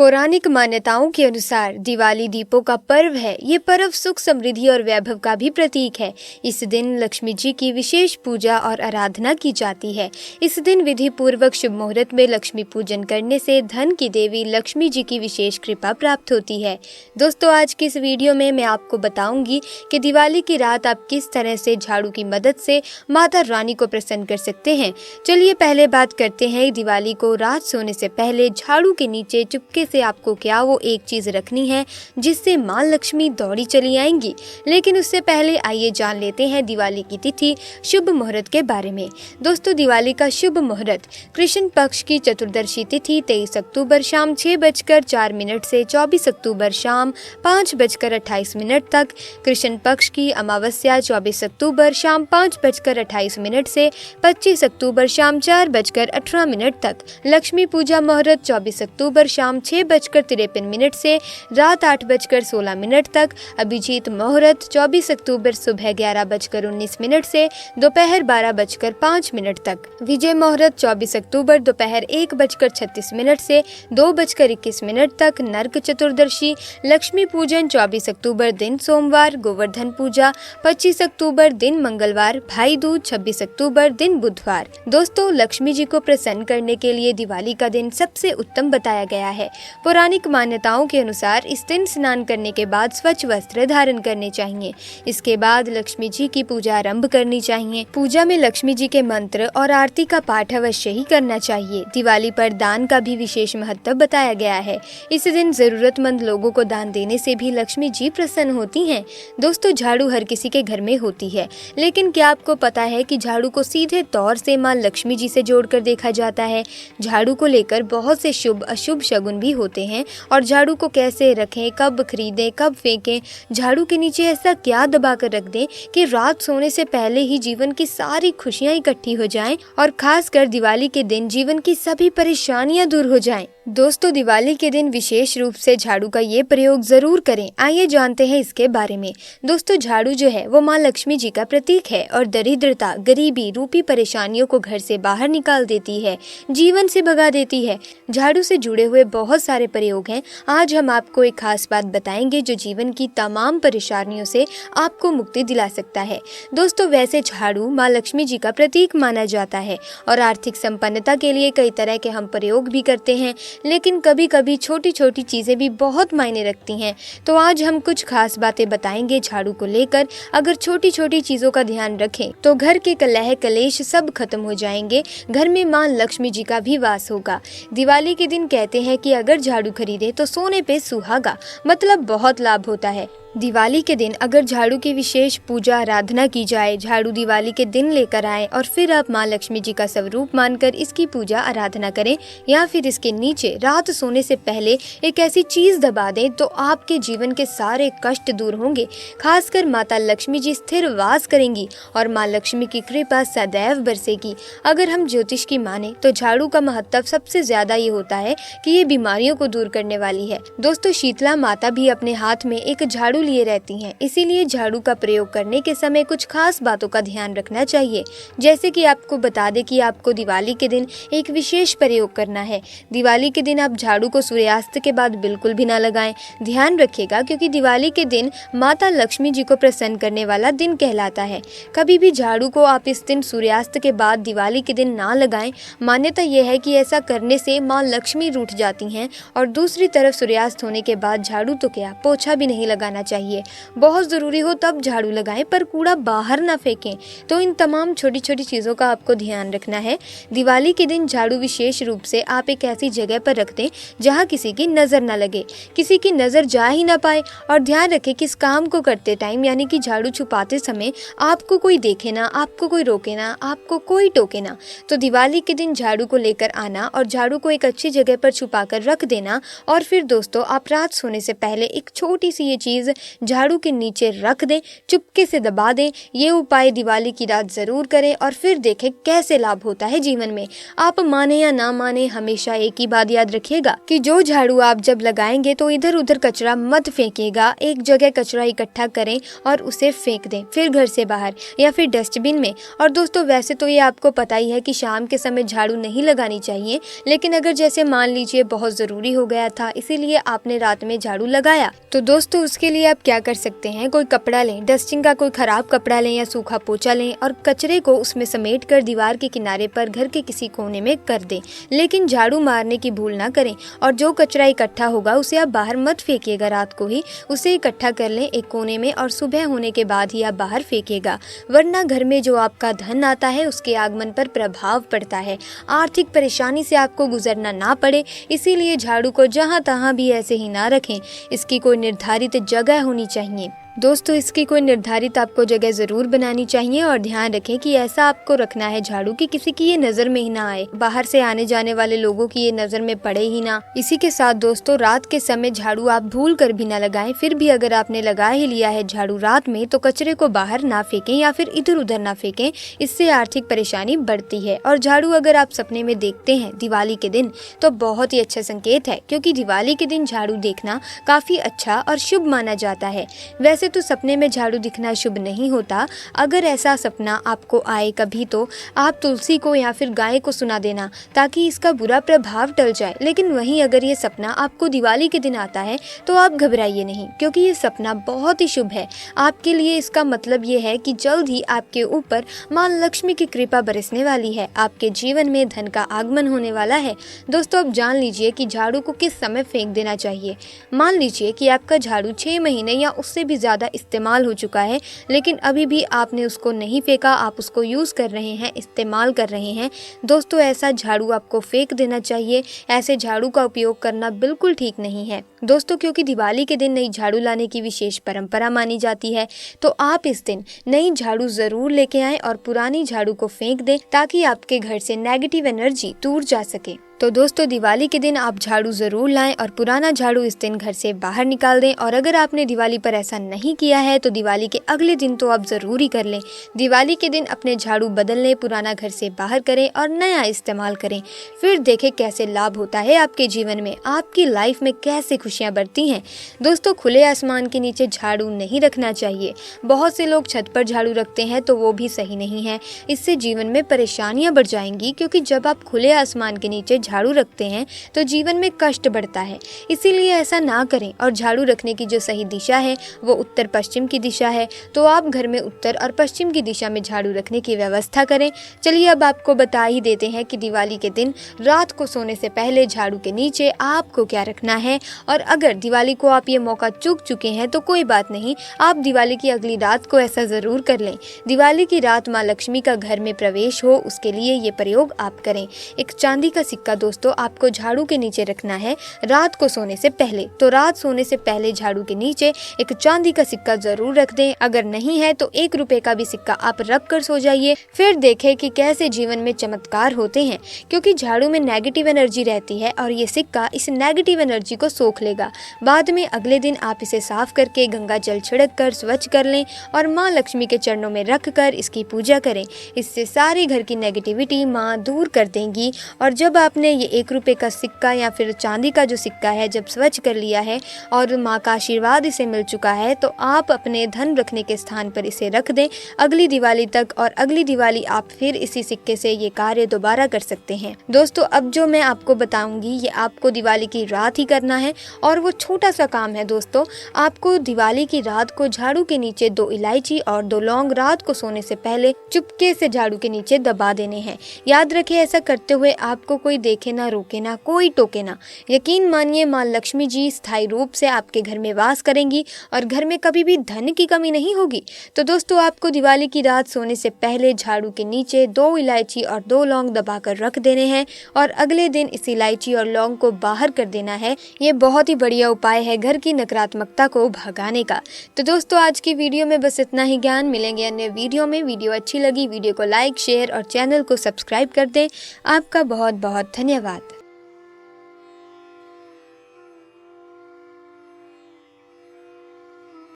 पौराणिक मान्यताओं के अनुसार दिवाली दीपों का पर्व है। ये पर्व सुख, समृद्धि और वैभव का भी प्रतीक है। इस दिन लक्ष्मी जी की विशेष पूजा और आराधना की जाती है। इस दिन विधि पूर्वक शुभ मुहूर्त में लक्ष्मी पूजन करने से धन की देवी लक्ष्मी जी की विशेष कृपा प्राप्त होती है। दोस्तों, आज की इस वीडियो में मैं आपको बताऊंगी कि दिवाली की रात आप किस तरह से झाड़ू की मदद से माता रानी को प्रसन्न कर सकते हैं। चलिए पहले बात करते हैं दिवाली को रात सोने से पहले झाड़ू के नीचे चुपके से आपको क्या वो एक चीज रखनी है जिससे मां लक्ष्मी दौड़ी चली आएंगी। लेकिन उससे पहले आइए जान लेते हैं दिवाली की तिथि, शुभ मुहूर्त के बारे में। दोस्तों, दिवाली का शुभ मुहूर्त कृष्ण पक्ष की चतुर्दशी तिथि 23 अक्टूबर शाम 6:04 से 24 अक्टूबर शाम 5:28 तक, कृष्ण पक्ष की अमावस्या 24 अक्टूबर शाम 5:28 से 25 अक्टूबर शाम 4:18 तक, लक्ष्मी पूजा मुहूर्त 24 अक्टूबर शाम 6:53 से रात 8:16 तक, अभिजीत मुहूर्त 24 अक्टूबर सुबह 11:19 से दोपहर 12:05 तक, विजय मुहूर्त 24 अक्टूबर दोपहर 1:36 से 2:21 तक, नरक चतुर्दशी, लक्ष्मी पूजन 24 अक्टूबर दिन सोमवार, गोवर्धन पूजा 25 अक्टूबर दिन मंगलवार, भाई दूज 26 अक्टूबर दिन बुधवार। दोस्तों, लक्ष्मी जी को प्रसन्न करने के लिए दिवाली का दिन सबसे उत्तम बताया गया है। पौराणिक मान्यताओं के अनुसार इस दिन स्नान करने के बाद स्वच्छ वस्त्र धारण करने चाहिए। इसके बाद लक्ष्मी जी की पूजा आरंभ करनी चाहिए। पूजा में लक्ष्मी जी के मंत्र और आरती का पाठ अवश्य ही करना चाहिए। दिवाली पर दान का भी विशेष महत्व बताया गया है। इस दिन जरूरतमंद लोगों को दान देने से भी लक्ष्मी जी प्रसन्न होती हैं। दोस्तों, झाड़ू हर किसी के घर में होती है, लेकिन क्या आपको पता है कि झाड़ू को सीधे तौर से मां लक्ष्मी जी से जोड़कर देखा जाता है। झाड़ू को लेकर बहुत से शुभ अशुभ शगुन भी होते हैं और झाड़ू को कैसे रखें, कब खरीदें, कब फेंकें, झाड़ू के नीचे ऐसा क्या दबा कर रख दें कि रात सोने से पहले ही जीवन की सारी खुशियां इकट्ठी हो जाएं और खासकर दिवाली के दिन जीवन की सभी परेशानियां दूर हो जाएं। दोस्तों, दिवाली के दिन विशेष रूप से झाड़ू का ये प्रयोग जरूर करें। आइए जानते हैं इसके बारे में। दोस्तों, झाड़ू जो है वो माँ लक्ष्मी जी का प्रतीक है और दरिद्रता, गरीबी रूपी परेशानियों को घर से बाहर निकाल देती है, जीवन से भगा देती है। झाड़ू से जुड़े हुए बहुत सारे प्रयोग हैं। आज हम आपको एक खास बात बताएंगे जो जीवन की तमाम परेशानियों से आपको मुक्ति दिला सकता है। दोस्तों, वैसे झाड़ू माँ लक्ष्मी जी का प्रतीक माना जाता है और आर्थिक संपन्नता के लिए कई तरह के हम प्रयोग भी करते हैं, लेकिन कभी कभी छोटी छोटी चीजें भी बहुत मायने रखती हैं। तो आज हम कुछ खास बातें बताएंगे झाड़ू को लेकर। अगर छोटी छोटी चीजों का ध्यान रखें तो घर के कलह कलेश सब खत्म हो जाएंगे, घर में मां लक्ष्मी जी का भी वास होगा। दिवाली के दिन कहते हैं कि अगर झाड़ू खरीदे तो सोने पे सुहागा, मतलब बहुत लाभ होता है। दिवाली के दिन अगर झाड़ू की विशेष पूजा आराधना की जाए, झाड़ू दिवाली के दिन लेकर आए और फिर आप माँ लक्ष्मी जी का स्वरूप मानकर इसकी पूजा आराधना करें या फिर इसके नीचे रात सोने से पहले एक ऐसी चीज दबा दें तो आपके जीवन के सारे कष्ट दूर होंगे। खासकर माता लक्ष्मी जी स्थिर वास करेंगी और माँ लक्ष्मी की कृपा सदैव बरसेगी। अगर हम ज्योतिष की माने तो झाड़ू का महत्व सबसे ज्यादा ये होता है कि ये बीमारियों को दूर करने वाली है। दोस्तों, शीतला माता भी अपने हाथ में एक झाड़ू लिए रहती हैं, इसीलिए झाड़ू का प्रयोग करने के समय कुछ खास बातों का ध्यान रखना चाहिए। जैसे कि आपको बता दें कि आपको दिवाली के दिन एक विशेष प्रयोग करना है। दिवाली के दिन आप झाड़ू को सूर्यास्त के बाद बिल्कुल भी ना लगाएं। ध्यान रखिएगा, क्योंकि दिवाली के दिन माता लक्ष्मी जी को प्रसन्न करने वाला दिन कहलाता है। कभी भी झाड़ू को आप इस दिन सूर्यास्त के बाद दिवाली के दिन ना लगाएं। मान्यता यह है कि ऐसा करने से माँ लक्ष्मी रूठ जाती हैं और दूसरी तरफ सूर्यास्त होने के बाद झाड़ू तो क्या, पोछा भी नहीं लगाना चाहिए। बहुत जरूरी हो तब झाड़ू लगाएं, पर कूड़ा बाहर ना फेंकें। तो इन तमाम छोटी छोटी चीजों का आपको ध्यान रखना है। दिवाली के दिन झाड़ू विशेष रूप से आप एक ऐसी जगह पर रख दें जहां किसी की नजर ना लगे, किसी की नजर जा ही ना पाए। और ध्यान रखें कि इस काम को करते टाइम यानी कि झाड़ू छुपाते समय आपको कोई देखे ना, आपको कोई रोके ना, आपको कोई टोके ना। तो दिवाली के दिन झाड़ू को लेकर आना और झाड़ू को एक अच्छी जगह पर छुपा कर रख देना। और फिर दोस्तों, आप रात सोने से पहले एक छोटी सी ये चीज झाड़ू के नीचे रख दें, चुपके से दबा दें। ये उपाय दिवाली की रात जरूर करें और फिर देखें कैसे लाभ होता है जीवन में। आप माने या ना माने, हमेशा एक ही बात याद रखिएगा कि जो झाड़ू आप जब लगाएंगे तो इधर उधर कचरा मत फेंकिएगा। एक जगह कचरा इकट्ठा करें और उसे फेंक दें, फिर घर से बाहर या फिर डस्टबिन में। और दोस्तों वैसे तो ये आपको पता ही है कि शाम के समय झाड़ू नहीं लगानी चाहिए, लेकिन अगर जैसे मान लीजिए बहुत जरूरी हो गया था इसीलिए आपने रात में झाड़ू लगाया, तो दोस्तों उसके लिए आप क्या कर सकते हैं, कोई कपड़ा लें, डस्टिंग का कोई खराब कपड़ा लें या सूखा पोछा लें और कचरे को उसमें समेट कर दीवार के किनारे पर घर के किसी कोने में कर दें। लेकिन झाड़ू मारने की भूल ना करें और जो कचरा इकट्ठा होगा उसे आप बाहर मत फेंकिएगा, रात को ही उसे इकट्ठा कर लें एक कोने में और सुबह होने के बाद ही आप बाहर फेंकिएगा, वरना घर में जो आपका धन आता है उसके आगमन पर प्रभाव पड़ता है, आर्थिक परेशानी से आपको गुजरना ना पड़े। इसीलिए झाड़ू को जहाँ तहाँ भी ऐसे ही ना रखें, इसकी कोई निर्धारित जगह होनी चाहिए। दोस्तों इसकी कोई निर्धारित आपको जगह जरूर बनानी चाहिए और ध्यान रखें कि ऐसा आपको रखना है झाड़ू की किसी की ये नजर में ही ना आए, बाहर से आने जाने वाले लोगों की ये नजर में पड़े ही ना। इसी के साथ दोस्तों रात के समय झाड़ू आप भूल कर भी ना लगाएं। फिर भी अगर आपने लगा ही लिया है झाड़ू रात में तो कचरे को बाहर ना फेंकें या फिर इधर उधर ना फेंकें, इससे आर्थिक परेशानी बढ़ती है। और झाड़ू अगर आप सपने में देखते हैं दिवाली के दिन तो बहुत ही अच्छा संकेत है, क्योंकि दिवाली के दिन झाड़ू देखना काफी अच्छा और शुभ माना जाता है। वैसे तो सपने में झाड़ू दिखना शुभ नहीं होता। अगर ऐसा सपना आपको आए कभी तो आप तुलसी को या फिर गाय को सुना देना ताकि इसका बुरा प्रभाव टल जाए। लेकिन वहीं अगर ये सपना आपको दिवाली के दिन आता है तो आप घबराइए नहीं, क्योंकि ये सपना बहुत ही शुभ है आपके लिए। इसका मतलब ये है कि जल्द ही आपके ऊपर मां लक्ष्मी की कृपा बरसने वाली है, आपके जीवन में धन का आगमन होने वाला है। दोस्तों अब जान लीजिए कि झाड़ू को किस समय फेंक देना चाहिए। मान लीजिए कि आपका झाड़ू 6 महीने या उससे भी ज्यादा इस्तेमाल हो चुका है, लेकिन अभी भी आपने उसको नहीं फेंका, आप उसको यूज कर रहे हैं, इस्तेमाल कर रहे हैं। दोस्तों ऐसा झाड़ू आपको फेंक देना चाहिए। ऐसे झाड़ू का उपयोग करना बिल्कुल ठीक नहीं है दोस्तों, क्योंकि दिवाली के दिन नई झाड़ू लाने की विशेष परंपरा मानी जाती है। तो आप इस दिन नई झाड़ू जरूर लेके आएं और पुरानी झाड़ू को फेंक दें ताकि आपके घर से नेगेटिव एनर्जी दूर जा सके। तो दोस्तों दिवाली के दिन आप झाड़ू जरूर लाएं और पुराना झाड़ू इस दिन घर से बाहर निकाल दें। और अगर आपने दिवाली पर ऐसा नहीं किया है तो दिवाली के अगले दिन तो आप जरूर ही कर लें। दिवाली के दिन अपने झाड़ू बदल लें, पुराना घर से बाहर करें और नया इस्तेमाल करें। फिर देखें कैसे लाभ होता है आपके जीवन में, आपकी लाइफ में कैसे खुशियां बढ़ती हैं। दोस्तों खुले आसमान के नीचे झाड़ू नहीं रखना चाहिए। बहुत से लोग छत पर झाड़ू रखते हैं तो वो भी सही नहीं है, इससे जीवन में परेशानियां बढ़ जाएंगी, क्योंकि जब आप खुले आसमान के नीचे झाड़ू रखते हैं तो जीवन में कष्ट बढ़ता है। इसीलिए ऐसा ना करें। और झाड़ू रखने की जो सही दिशा है वो उत्तर पश्चिम की दिशा है, तो आप घर में उत्तर और पश्चिम की दिशा में झाड़ू रखने की व्यवस्था करें। चलिए अब आपको बता ही देते हैं कि दिवाली के दिन रात को सोने से पहले झाड़ू के नीचे आपको क्या रखना है। और अगर दिवाली को आप ये मौका चूक चुके हैं तो कोई बात नहीं, आप दिवाली की अगली रात को ऐसा जरूर कर लें। दिवाली की रात माँ लक्ष्मी का घर में प्रवेश हो, उसके लिए ये प्रयोग आप करें। एक चांदी का सिक्का दोस्तों आपको झाड़ू के नीचे रखना है रात को सोने से पहले। तो रात सोने से पहले झाड़ू के नीचे एक चांदी का सिक्का जरूर रख दें। अगर नहीं है तो 1 रुपए का भी सिक्का आप रख कर सो जाइए। फिर देखें कि कैसे जीवन में चमत्कार होते हैं, क्योंकि झाड़ू में नेगेटिव एनर्जी रहती है और ये सिक्का इस नेगेटिव एनर्जी को सोख लेगा। बाद में अगले दिन आप इसे साफ करके गंगा जल छिड़क कर स्वच्छ कर लें और माँ लक्ष्मी के चरणों में रख कर इसकी पूजा करें। इससे सारी घर की नेगेटिविटी माँ दूर कर देंगी। और जब आपने ये 1 रुपए का सिक्का या फिर चांदी का जो सिक्का है जब स्वच्छ कर लिया है और माँ का आशीर्वाद इसे मिल चुका है, तो आप अपने धन रखने के स्थान पर इसे रख दें अगली दिवाली तक। और अगली दिवाली आप फिर इसी सिक्के से ये कार्य दोबारा कर सकते हैं। दोस्तों अब जो मैं आपको बताऊंगी ये आपको दिवाली की रात ही करना है और वो छोटा सा काम है। दोस्तों आपको दिवाली की रात को झाड़ू के नीचे 2 इलायची और 2 लौंग रात को सोने से पहले चुपके से झाड़ू के नीचे दबा देने हैं। याद रखें ऐसा करते हुए आपको कोई देखे ना, रोके ना, कोई टोके ना। यकीन मानिए माँ लक्ष्मी जी स्थायी रूप से आपके घर में वास करेंगी और घर में कभी भी धन की कमी नहीं होगी। तो दोस्तों आपको दिवाली की रात सोने से पहले झाड़ू के नीचे 2 इलायची और 2 लौंग दबाकर रख देने हैं और अगले दिन इस इलायची और लौंग को बाहर कर देना है। ये बहुत ही बढ़िया उपाय है घर की नकारात्मकता को भगाने का। तो दोस्तों आज की वीडियो में बस इतना ही ज्ञान। मिलेंगे अन्य वीडियो में। वीडियो अच्छी लगी वीडियो को लाइक, शेयर और चैनल को सब्सक्राइब कर दें। आपका बहुत बहुत धन्यवाद।